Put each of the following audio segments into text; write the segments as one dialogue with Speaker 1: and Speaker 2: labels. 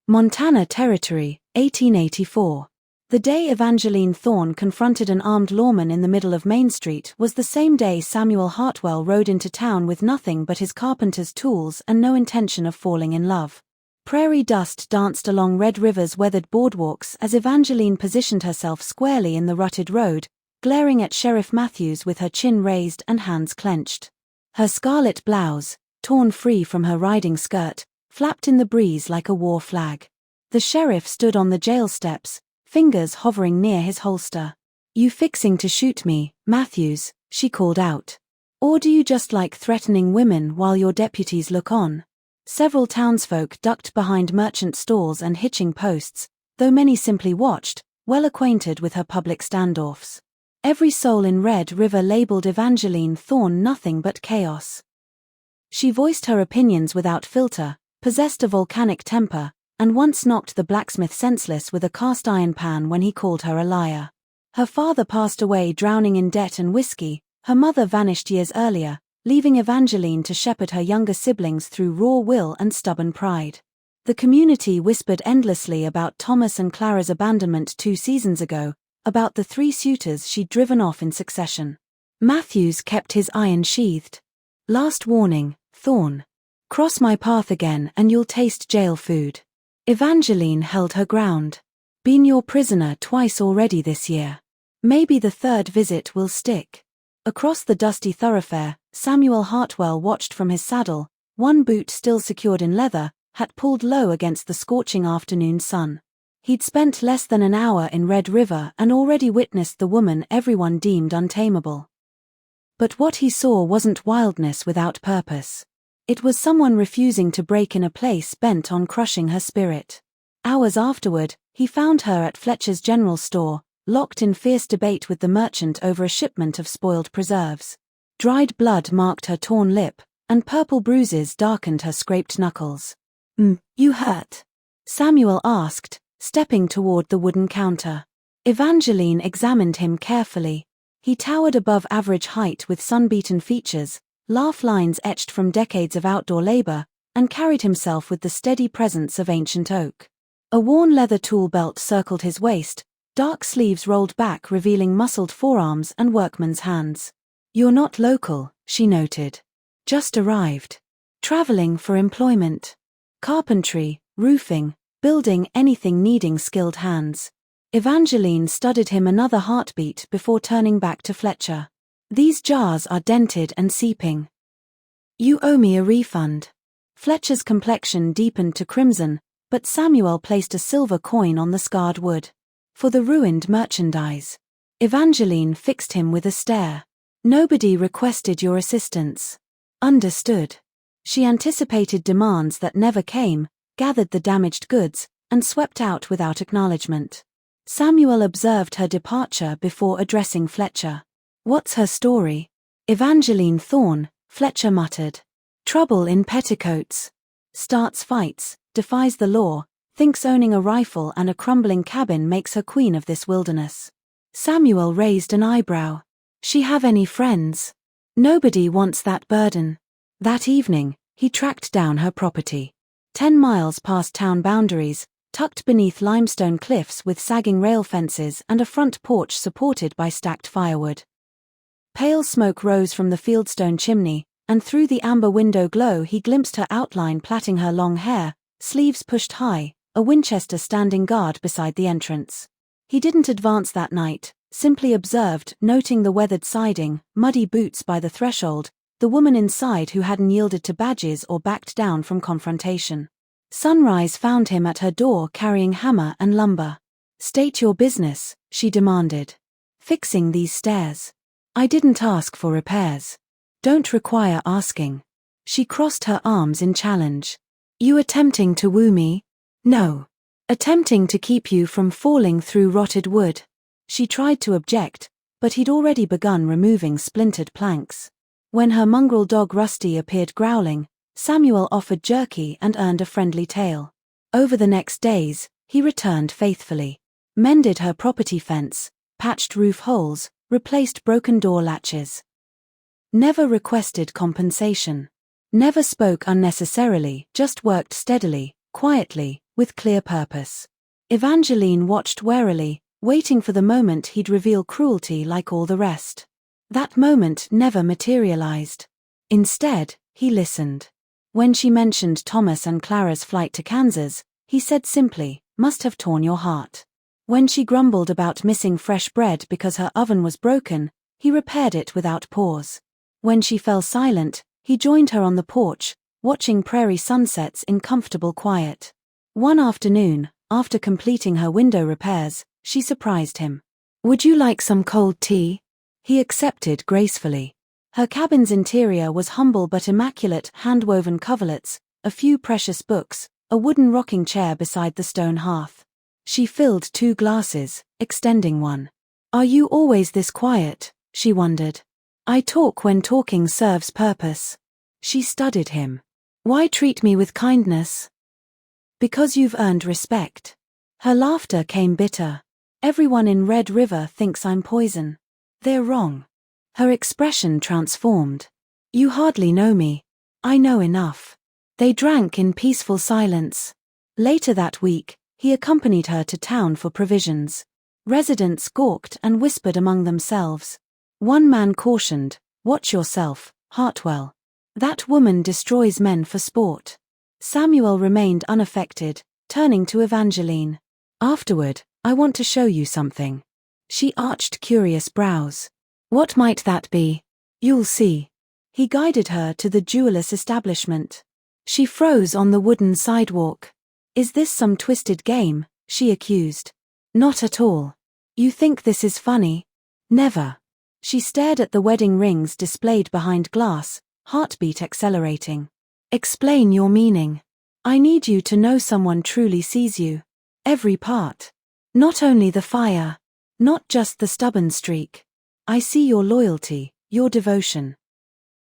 Speaker 1: Montana Territory, 1884. The day Evangeline Thorne confronted an armed lawman in the middle of Main Street was the same day Samuel Hartwell rode into town with nothing but his carpenter's tools and no intention of falling in love. Prairie dust danced along Red River's weathered boardwalks as Evangeline positioned herself squarely in the rutted road, glaring at Sheriff Matthews with her chin raised and hands clenched. Her scarlet blouse, torn free from her riding skirt, flapped in the breeze like a war flag. The sheriff stood on the jail steps, fingers hovering near his holster. "You fixing to shoot me, Matthews?" she called out. "Or do you just like threatening women while your deputies look on?" Several townsfolk ducked behind merchant stalls and hitching posts, though many simply watched, well acquainted with her public standoffs. Every soul in Red River labeled Evangeline Thorne nothing but chaos. She voiced her opinions without filter, possessed a volcanic temper, and once knocked the blacksmith senseless with a cast-iron pan when he called her a liar. Her father passed away drowning in debt and whiskey, her mother vanished years earlier, leaving Evangeline to shepherd her younger siblings through raw will and stubborn pride. The community whispered endlessly about Thomas and Clara's abandonment 2 seasons ago, about the 3 suitors she'd driven off in succession. Matthews kept his iron sheathed. "Last warning, Thorne. Cross my path again and you'll taste jail food." Evangeline held her ground. "Been your prisoner twice already this year. Maybe the 3rd visit will stick." Across the dusty thoroughfare, Samuel Hartwell watched from his saddle, one boot still secured in leather, hat pulled low against the scorching afternoon sun. He'd spent less than an hour in Red River and already witnessed the woman everyone deemed untamable. But what he saw wasn't wildness without purpose. It was someone refusing to break in a place bent on crushing her spirit. Hours afterward, he found her at Fletcher's General Store, locked in fierce debate with the merchant over a shipment of spoiled preserves. Dried blood marked her torn lip, and purple bruises darkened her scraped knuckles. You hurt?" Samuel asked, stepping toward the wooden counter. Evangeline examined him carefully. He towered above average height with sun-beaten features, laugh lines etched from decades of outdoor labor, and carried himself with the steady presence of ancient oak. A worn leather tool belt circled his waist, dark sleeves rolled back revealing muscled forearms and workman's hands. "You're not local," she noted. "Just arrived. Traveling for employment. Carpentry, roofing, building, anything needing skilled hands." Evangeline studied him another heartbeat before turning back to Fletcher. "These jars are dented and seeping. You owe me a refund." Fletcher's complexion deepened to crimson, but Samuel placed a silver coin on the scarred wood. "For the ruined merchandise." Evangeline fixed him with a stare. "Nobody requested your assistance." "Understood." She anticipated demands that never came, gathered the damaged goods, and swept out without acknowledgement. Samuel observed her departure before addressing Fletcher. "What's her story?" "Evangeline Thorne," Fletcher muttered. "Trouble in petticoats. Starts fights, defies the law, thinks owning a rifle and a crumbling cabin makes her queen of this wilderness." Samuel raised an eyebrow. "She have any friends?" "Nobody wants that burden." That evening, he tracked down her property. 10 miles past town boundaries, tucked beneath limestone cliffs with sagging rail fences and a front porch supported by stacked firewood. Pale smoke rose from the fieldstone chimney, and through the amber window glow he glimpsed her outline plaiting her long hair, sleeves pushed high, a Winchester standing guard beside the entrance. He didn't advance that night, simply observed, noting the weathered siding, muddy boots by the threshold, the woman inside who hadn't yielded to badges or backed down from confrontation. Sunrise found him at her door carrying hammer and lumber. "State your business," she demanded. "Fixing these stairs." "I didn't ask for repairs." "Don't require asking." She crossed her arms in challenge. "You attempting to woo me?" "No. Attempting to keep you from falling through rotted wood." She tried to object, but he'd already begun removing splintered planks. When her mongrel dog Rusty appeared growling, Samuel offered jerky and earned a friendly tail. Over the next days, he returned faithfully. Mended her property fence, patched roof holes, replaced broken door latches. Never requested compensation. Never spoke unnecessarily, just worked steadily, quietly, with clear purpose. Evangeline watched warily, waiting for the moment he'd reveal cruelty like all the rest. That moment never materialized. Instead, he listened. When she mentioned Thomas and Clara's flight to Kansas, he said simply, "Must have torn your heart." When she grumbled about missing fresh bread because her oven was broken, he repaired it without pause. When she fell silent, he joined her on the porch, watching prairie sunsets in comfortable quiet. One afternoon, after completing her window repairs, she surprised him. "Would you like some cold tea?" He accepted gracefully. Her cabin's interior was humble but immaculate: hand-woven coverlets, a few precious books, a wooden rocking chair beside the stone hearth. She filled 2 glasses, extending one. "Are you always this quiet?" she wondered. "I talk when talking serves purpose." She studied him. "Why treat me with kindness?" "Because you've earned respect." Her laughter came bitter. "Everyone in Red River thinks I'm poison." "They're wrong." Her expression transformed. "You hardly know me." "I know enough." They drank in peaceful silence. Later that week, he accompanied her to town for provisions. Residents gawked and whispered among themselves. One man cautioned, "Watch yourself, Hartwell. That woman destroys men for sport." Samuel remained unaffected, turning to Evangeline. "Afterward, I want to show you something." She arched curious brows. "What might that be?" "You'll see." He guided her to the jeweller's establishment. She froze on the wooden sidewalk. "Is this some twisted game?" she accused. "Not at all." "You think this is funny?" "Never." She stared at the wedding rings displayed behind glass, heartbeat accelerating. "Explain your meaning. I need you to know someone truly sees you. Every part. Not only the fire. Not just the stubborn streak. I see your loyalty, your devotion.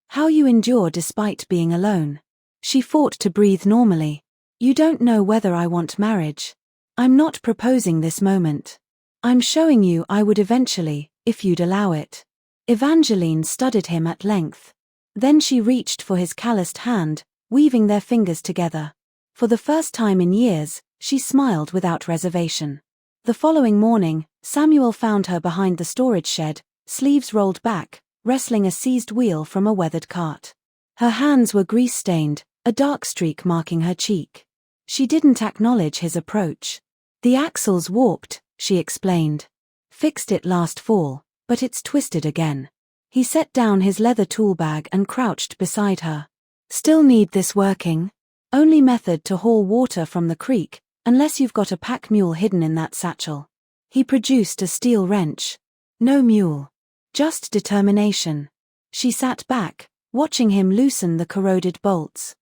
Speaker 1: How you endure despite being alone." She fought to breathe normally. "You don't know whether I want marriage. I'm not proposing this moment. I'm showing you I would eventually, if you'd allow it." Evangeline studied him at length. Then she reached for his calloused hand, weaving their fingers together. For the first time in years, she smiled without reservation. The following morning, Samuel found her behind the storage shed, sleeves rolled back, wrestling a seized wheel from a weathered cart. Her hands were grease-stained, a dark streak marking her cheek. She didn't acknowledge his approach. "The axle's warped," she explained. "Fixed it last fall, but it's twisted again." He set down his leather tool bag and crouched beside her. "Still need this working? Only method to haul water from the creek, unless you've got a pack mule hidden in that satchel." He produced a steel wrench. "No mule. Just determination." She sat back, watching him loosen the corroded bolts.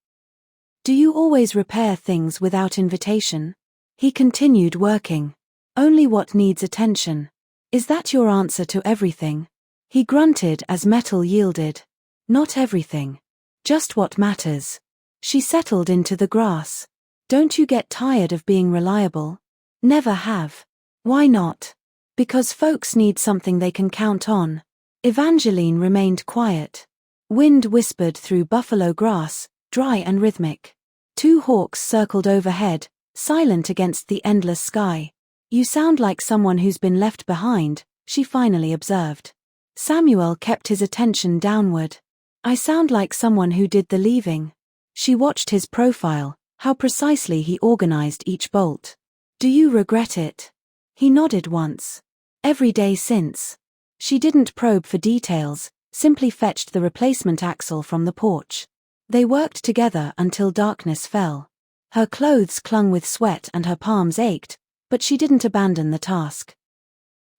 Speaker 1: "Do you always repair things without invitation?" He continued working. "Only what needs attention." "Is that your answer to everything?" He grunted as metal yielded. "Not everything. Just what matters." She settled into the grass. "Don't you get tired of being reliable?" "Never have." "Why not?" "Because folks need something they can count on." Evangeline remained quiet. Wind whispered through buffalo grass, dry and rhythmic. 2 hawks circled overhead, silent against the endless sky. "You sound like someone who's been left behind," she finally observed. Samuel kept his attention downward. "I sound like someone who did the leaving." She watched his profile, how precisely he organized each bolt. "Do you regret it?" He nodded once. "Every day since." She didn't probe for details, simply fetched the replacement axle from the porch. They worked together until darkness fell. Her clothes clung with sweat and her palms ached, but she didn't abandon the task.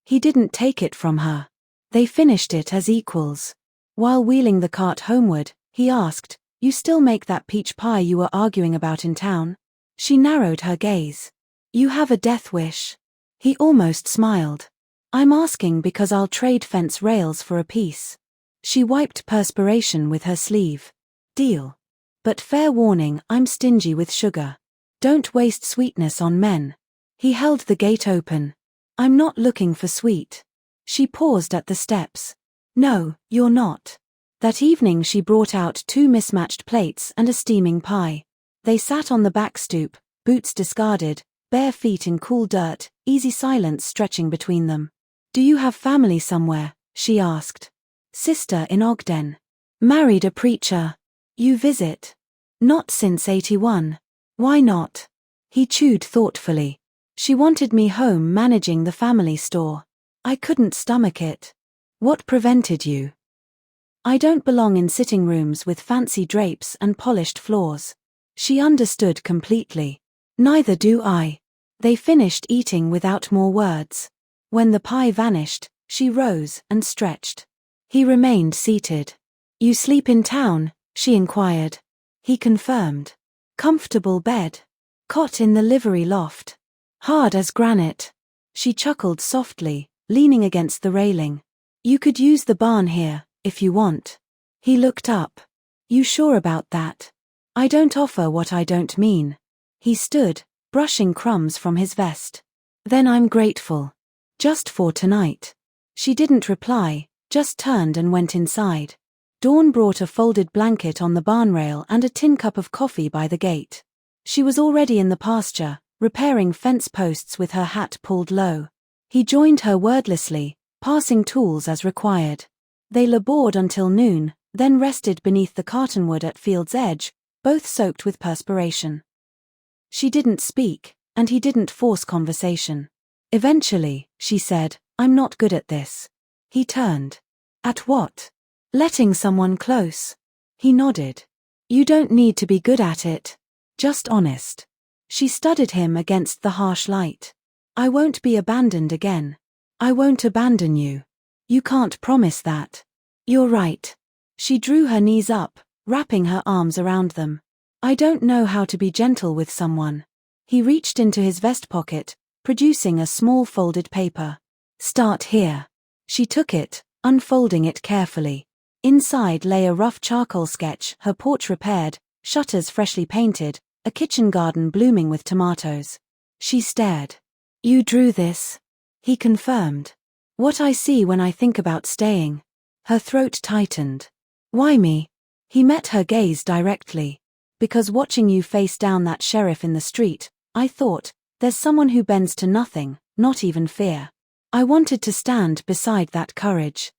Speaker 1: He didn't take it from her. They finished it as equals. While wheeling the cart homeward, he asked, "You still make that peach pie you were arguing about in town?" She narrowed her gaze. "You have a death wish." He almost smiled. "I'm asking because I'll trade fence rails for a piece." She wiped perspiration with her sleeve. "Deal. But fair warning, I'm stingy with sugar. Don't waste sweetness on men." He held the gate open. "I'm not looking for sweet." She paused at the steps. "No, you're not." That evening she brought out 2 mismatched plates and a steaming pie. They sat on the back stoop, boots discarded, bare feet in cool dirt, easy silence stretching between them. "Do you have family somewhere?" she asked. "Sister in Ogden. Married a preacher. You visit?" "Not since '81. Why not?" He chewed thoughtfully. "She wanted me home managing the family store. I couldn't stomach it." "What prevented you?" "I don't belong in sitting rooms with fancy drapes and polished floors." She understood completely. "Neither do I." They finished eating without more words. When the pie vanished, she rose and stretched. He remained seated. "You sleep in town?" she inquired. He confirmed. "Comfortable bed. Cot in the livery loft. Hard as granite." She chuckled softly, leaning against the railing. "You could use the barn here, if you want." He looked up. "You sure about that?" "I don't offer what I don't mean." He stood, brushing crumbs from his vest. "Then I'm grateful. Just for tonight." She didn't reply, just turned and went inside. Dawn brought a folded blanket on the barn rail and a tin cup of coffee by the gate. She was already in the pasture, repairing fence posts with her hat pulled low. He joined her wordlessly, passing tools as required. They labored until noon, then rested beneath the cartonwood at field's edge, both soaked with perspiration. She didn't speak, and he didn't force conversation. Eventually, she said, "I'm not good at this." He turned. "At what?" "Letting someone close." He nodded. "You don't need to be good at it. Just honest." She studied him against the harsh light. "I won't be abandoned again." "I won't abandon you." "You can't promise that." "You're right." She drew her knees up, wrapping her arms around them. "I don't know how to be gentle with someone." He reached into his vest pocket, producing a small folded paper. "Start here." She took it, unfolding it carefully. Inside lay a rough charcoal sketch, her porch repaired, shutters freshly painted, a kitchen garden blooming with tomatoes. She stared. "You drew this?" He confirmed. "What I see when I think about staying." Her throat tightened. "Why me?" He met her gaze directly. "Because watching you face down that sheriff in the street, I thought, there's someone who bends to nothing, not even fear. I wanted to stand beside that courage."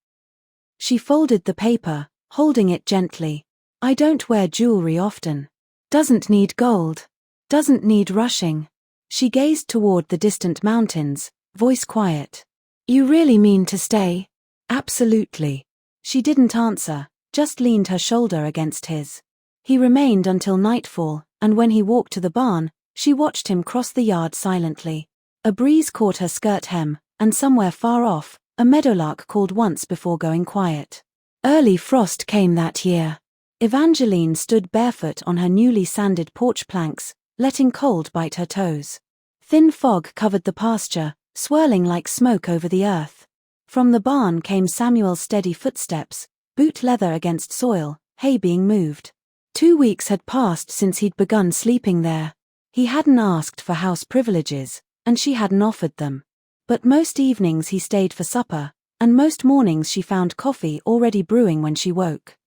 Speaker 1: She folded the paper, holding it gently. "I don't wear jewelry often. Doesn't need gold. Doesn't need rushing." She gazed toward the distant mountains, voice quiet. "You really mean to stay?" "Absolutely." She didn't answer, just leaned her shoulder against his. He remained until nightfall, and when he walked to the barn, she watched him cross the yard silently. A breeze caught her skirt hem, and somewhere far off, a meadowlark called once before going quiet. Early frost came that year. Evangeline stood barefoot on her newly sanded porch planks, letting cold bite her toes. Thin fog covered the pasture, swirling like smoke over the earth. From the barn came Samuel's steady footsteps, boot leather against soil, hay being moved. 2 weeks had passed since he'd begun sleeping there. He hadn't asked for house privileges, and she hadn't offered them. But most evenings he stayed for supper, and most mornings she found coffee already brewing when she woke.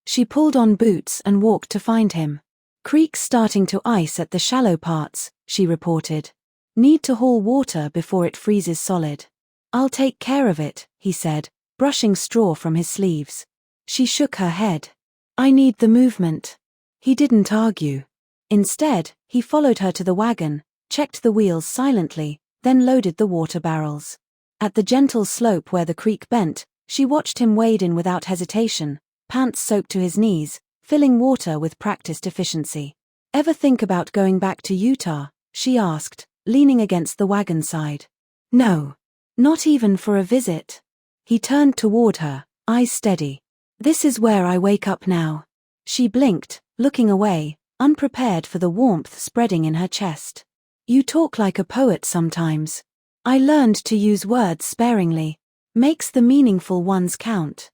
Speaker 1: She pulled on boots and walked to find him. "Creek's starting to ice at the shallow parts," she reported. "Need to haul water before it freezes solid." "I'll take care of it," he said, brushing straw from his sleeves. She shook her head. "I need the movement." He didn't argue. Instead, he followed her to the wagon, checked the wheels silently, then loaded the water barrels. At the gentle slope where the creek bent, she watched him wade in without hesitation, pants soaked to his knees, filling water with practiced efficiency. "Ever think about going back to Utah?" she asked, leaning against the wagon side. "No. Not even for a visit." He turned toward her, eyes steady. "This is where I wake up now." She blinked, looking away, unprepared for the warmth spreading in her chest. "You talk like a poet sometimes." "I learned to use words sparingly. Makes the meaningful ones count."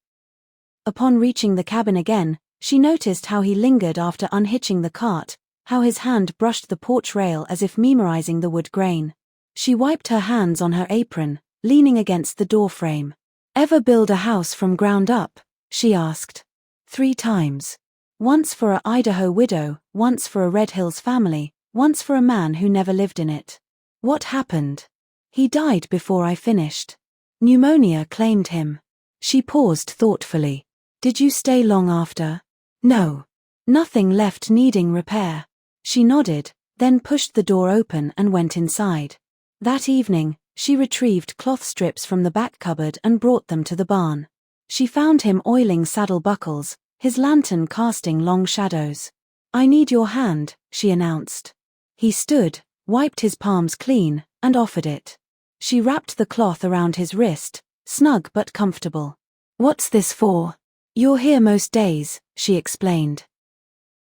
Speaker 1: Upon reaching the cabin again, she noticed how he lingered after unhitching the cart, how his hand brushed the porch rail as if memorizing the wood grain. She wiped her hands on her apron, leaning against the doorframe. "Ever build a house from ground up?" she asked. 3 times. Once for a Idaho widow, once for a Red Hills family, once for a man who never lived in it. What happened? He died before I finished. Pneumonia claimed him. She paused thoughtfully. Did you stay long after? No. Nothing left needing repair. She nodded, then pushed the door open and went inside. That evening, she retrieved cloth strips from the back cupboard and brought them to the barn. She found him oiling saddle buckles, his lantern casting long shadows. I need your hand, she announced. He stood, wiped his palms clean, and offered it. She wrapped the cloth around his wrist, snug but comfortable. What's this for? You're here most days, she explained.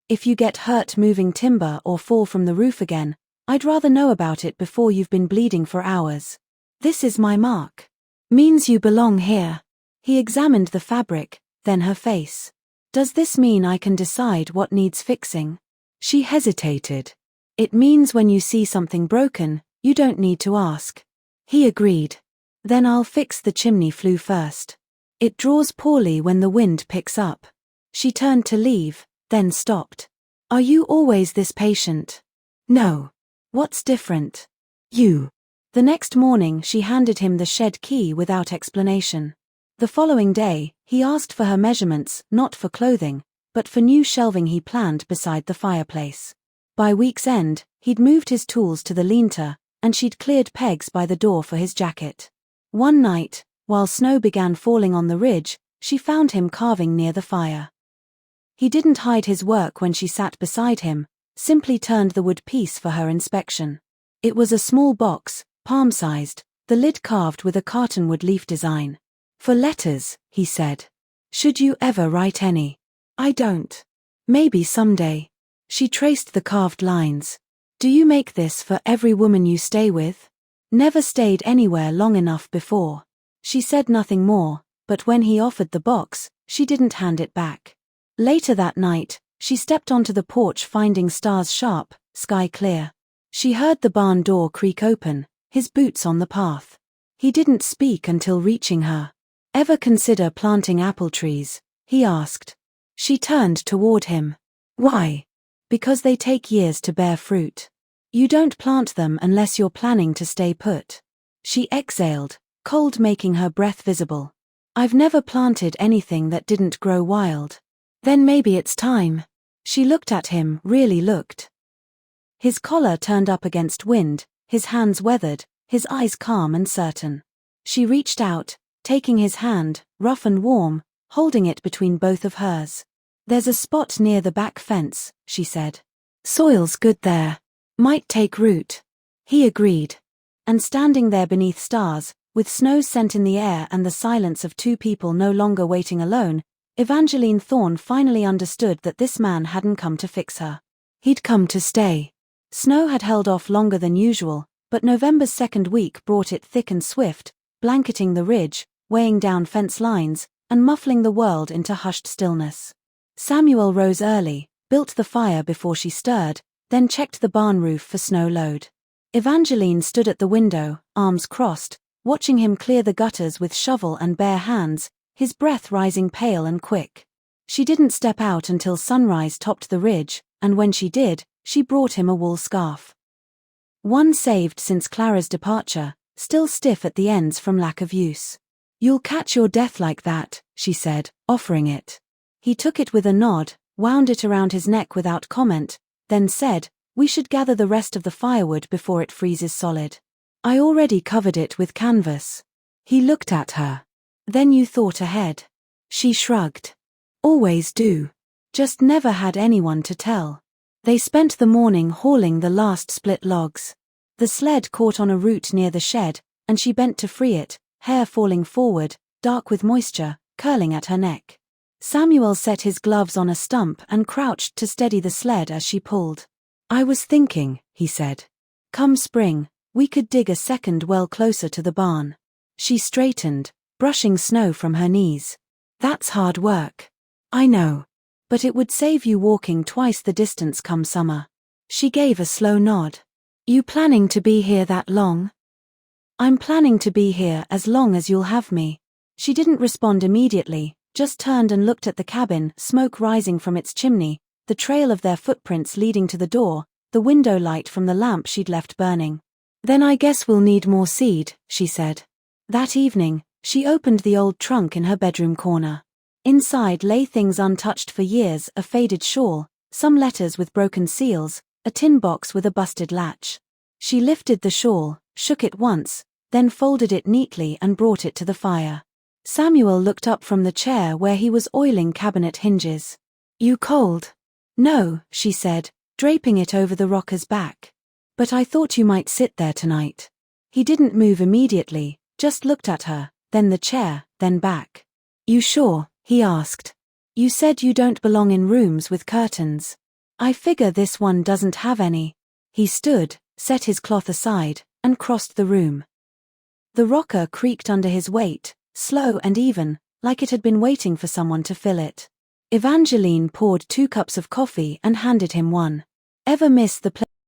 Speaker 1: If you get hurt moving timber or fall from the roof again, I'd rather know about it before you've been bleeding for hours. This is my mark. Means you belong here. He examined the fabric, then her face. Does this mean I can decide what needs fixing? She hesitated. It means when you see something broken, you don't need to ask. He agreed. Then I'll fix the chimney flue first. It draws poorly when the wind picks up. She turned to leave, then stopped. Are you always this patient? No. What's different? You. The next morning she handed him the shed key without explanation. The following day, he asked for her measurements, not for clothing, but for new shelving he planned beside the fireplace. By week's end, he'd moved his tools to the lean-to, and she'd cleared pegs by the door for his jacket. One night, while snow began falling on the ridge, she found him carving near the fire. He didn't hide his work when she sat beside him, simply turned the wood piece for her inspection. It was a small box, palm-sized, the lid carved with a cartonwood leaf design. For letters, he said. Should you ever write any? I don't. Maybe someday. She traced the carved lines. Do you make this for every woman you stay with? Never stayed anywhere long enough before. She said nothing more, but when he offered the box, she didn't hand it back. Later that night, she stepped onto the porch finding stars sharp, sky clear. She heard the barn door creak open, his boots on the path. He didn't speak until reaching her. Ever consider planting apple trees? He asked. She turned toward him. Why? Because they take years to bear fruit. You don't plant them unless you're planning to stay put. She exhaled, cold making her breath visible. I've never planted anything that didn't grow wild. Then maybe it's time. She looked at him, really looked. His collar turned up against wind, his hands weathered, his eyes calm and certain. She reached out, taking his hand, rough and warm, holding it between both of hers. There's a spot near the back fence, she said. Soil's good there. Might take root. He agreed. And standing there beneath stars, with snow's scent in the air and the silence of two people no longer waiting alone, Evangeline Thorne finally understood that this man hadn't come to fix her. He'd come to stay. Snow had held off longer than usual, but November's second week brought it thick and swift, blanketing the ridge, weighing down fence lines, and muffling the world into hushed stillness. Samuel rose early, built the fire before she stirred, then checked the barn roof for snow load. Evangeline stood at the window, arms crossed, watching him clear the gutters with shovel and bare hands, his breath rising pale and quick. She didn't step out until sunrise topped the ridge, and when she did, she brought him a wool scarf. One saved since Clara's departure, still stiff at the ends from lack of use. You'll catch your death like that, she said, offering it. He took it with a nod, wound it around his neck without comment, then said, we should gather the rest of the firewood before it freezes solid. I already covered it with canvas. He looked at her. Then you thought ahead. She shrugged. Always do. Just never had anyone to tell. They spent the morning hauling the last split logs. The sled caught on a root near the shed, and she bent to free it, hair falling forward, dark with moisture, curling at her neck. Samuel set his gloves on a stump and crouched to steady the sled as she pulled. I was thinking, he said. Come spring, we could dig a second well closer to the barn. She straightened, brushing snow from her knees. That's hard work. I know. But it would save you walking twice the distance come summer. She gave a slow nod. You planning to be here that long? I'm planning to be here as long as you'll have me. She didn't respond immediately, just turned and looked at the cabin, smoke rising from its chimney, the trail of their footprints leading to the door, the window light from the lamp she'd left burning. "Then I guess we'll need more seed," she said. That evening, she opened the old trunk in her bedroom corner. Inside lay things untouched for years: a faded shawl, some letters with broken seals, a tin box with a busted latch. She lifted the shawl, shook it once, then folded it neatly and brought it to the fire. Samuel looked up from the chair where he was oiling cabinet hinges. "You cold?" "No," she said, draping it over the rocker's back. "But I thought you might sit there tonight." He didn't move immediately, just looked at her, then the chair, then back. "You sure?" he asked. "You said you don't belong in rooms with curtains." "I figure this one doesn't have any." He stood, set his cloth aside, and crossed the room. The rocker creaked under his weight, slow and even, like it had been waiting for someone to fill it. Evangeline poured 2 cups of coffee and handed him one. "Ever miss the place?"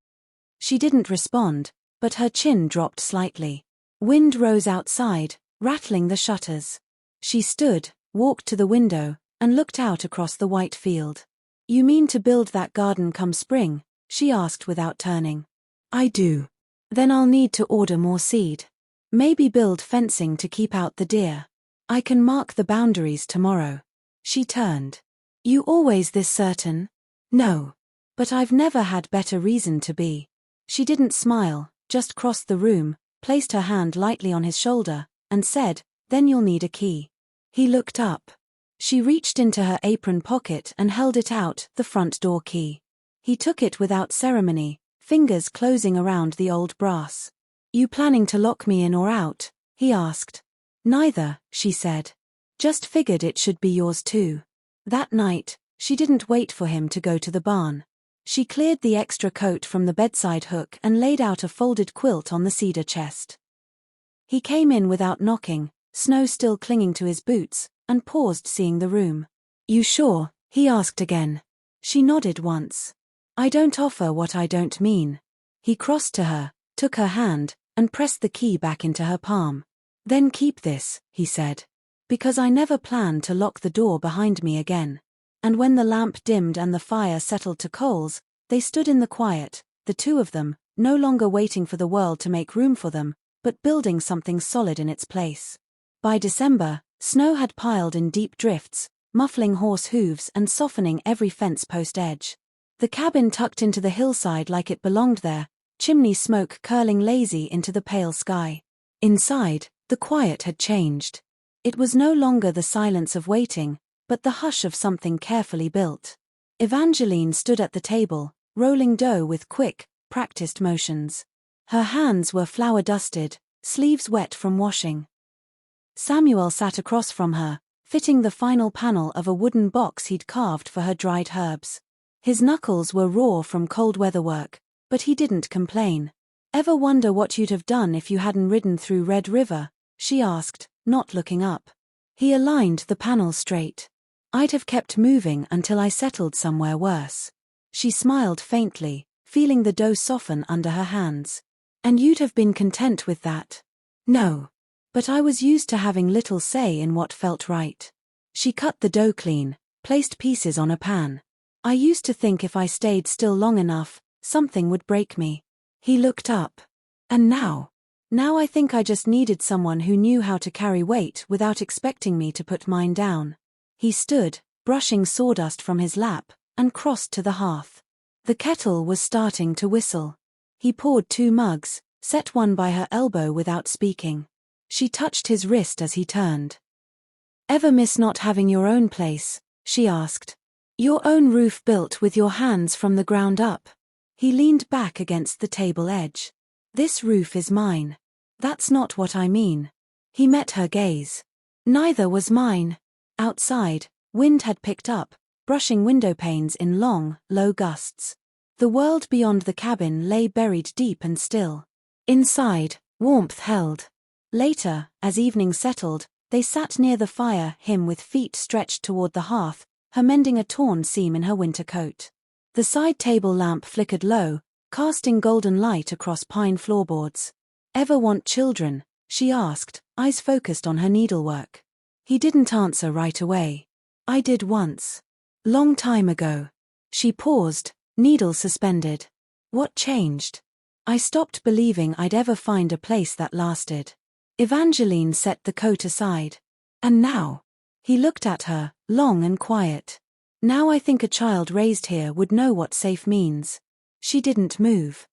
Speaker 1: She didn't respond, but her chin dropped slightly. Wind rose outside, rattling the shutters. She stood, walked to the window, and looked out across the white field. "You mean to build that garden come spring?" she asked without turning. "I do." "Then I'll need to order more seed. Maybe build fencing to keep out the deer. I can mark the boundaries tomorrow." She turned. "You always this certain?" "No. But I've never had better reason to be." She didn't smile, just crossed the room, placed her hand lightly on his shoulder, and said, "Then you'll need a key." He looked up. She reached into her apron pocket and held it out, the front door key. He took it without ceremony, fingers closing around the old brass. "You planning to lock me in or out?" he asked. "Neither," she said. "Just figured it should be yours too." That night, she didn't wait for him to go to the barn. She cleared the extra coat from the bedside hook and laid out a folded quilt on the cedar chest. He came in without knocking, snow still clinging to his boots, and paused, seeing the room. "You sure?" he asked again. She nodded once. "I don't offer what I don't mean." He crossed to her, took her hand, and pressed the key back into her palm. "Then keep this," he said. "Because I never plan to lock the door behind me again." And when the lamp dimmed and the fire settled to coals, they stood in the quiet, the two of them, no longer waiting for the world to make room for them, but building something solid in its place. By December, snow had piled in deep drifts, muffling horse hooves and softening every fence post edge. The cabin tucked into the hillside like it belonged there, chimney smoke curling lazy into the pale sky. Inside, the quiet had changed. It was no longer the silence of waiting, but the hush of something carefully built. Evangeline stood at the table, rolling dough with quick, practiced motions. Her hands were flour-dusted, sleeves wet from washing. Samuel sat across from her, fitting the final panel of a wooden box he'd carved for her dried herbs. His knuckles were raw from cold weather work, but he didn't complain. "Ever wonder what you'd have done if you hadn't ridden through Red River?" she asked, not looking up. He aligned the panel straight. "I'd have kept moving until I settled somewhere worse." She smiled faintly, feeling the dough soften under her hands. "And you'd have been content with that?" "No. But I was used to having little say in what felt right." She cut the dough clean, placed pieces on a pan. "I used to think if I stayed still long enough, something would break me." He looked up. "And now?" "Now I think I just needed someone who knew how to carry weight without expecting me to put mine down." He stood, brushing sawdust from his lap, and crossed to the hearth. The kettle was starting to whistle. He poured 2 mugs, set one by her elbow without speaking. She touched his wrist as he turned. "Ever miss not having your own place?" she asked. "Your own roof built with your hands from the ground up?" He leaned back against the table edge. "This roof is mine." "That's not what I mean." He met her gaze. "Neither was mine." Outside, wind had picked up, brushing window panes in long, low gusts. The world beyond the cabin lay buried deep and still. Inside, warmth held. Later, as evening settled, they sat near the fire, him with feet stretched toward the hearth, her mending a torn seam in her winter coat. The side table lamp flickered low, casting golden light across pine floorboards. "Ever want children?" she asked, eyes focused on her needlework. He didn't answer right away. "I did once. Long time ago." She paused, needle suspended. What changed? I stopped believing I'd ever find a place that lasted. Evangeline set the coat aside. And now? He looked at her, long and quiet. Now I think a child raised here would know what safe means. She didn't move.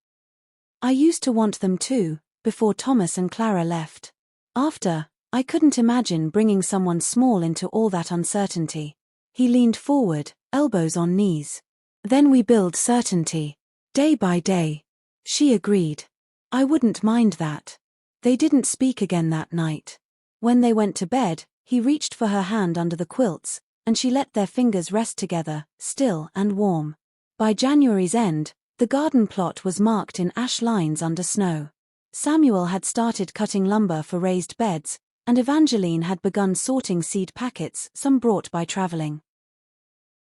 Speaker 1: I used to want them too, before Thomas and Clara left. After, I couldn't imagine bringing someone small into all that uncertainty. He leaned forward, elbows on knees. Then we build certainty. Day by day. She agreed. I wouldn't mind that. They didn't speak again that night. When they went to bed, he reached for her hand under the quilts, and she let their fingers rest together, still and warm. By January's end, the garden plot was marked in ash lines under snow. Samuel had started cutting lumber for raised beds, and Evangeline had begun sorting seed packets, some brought by traveling.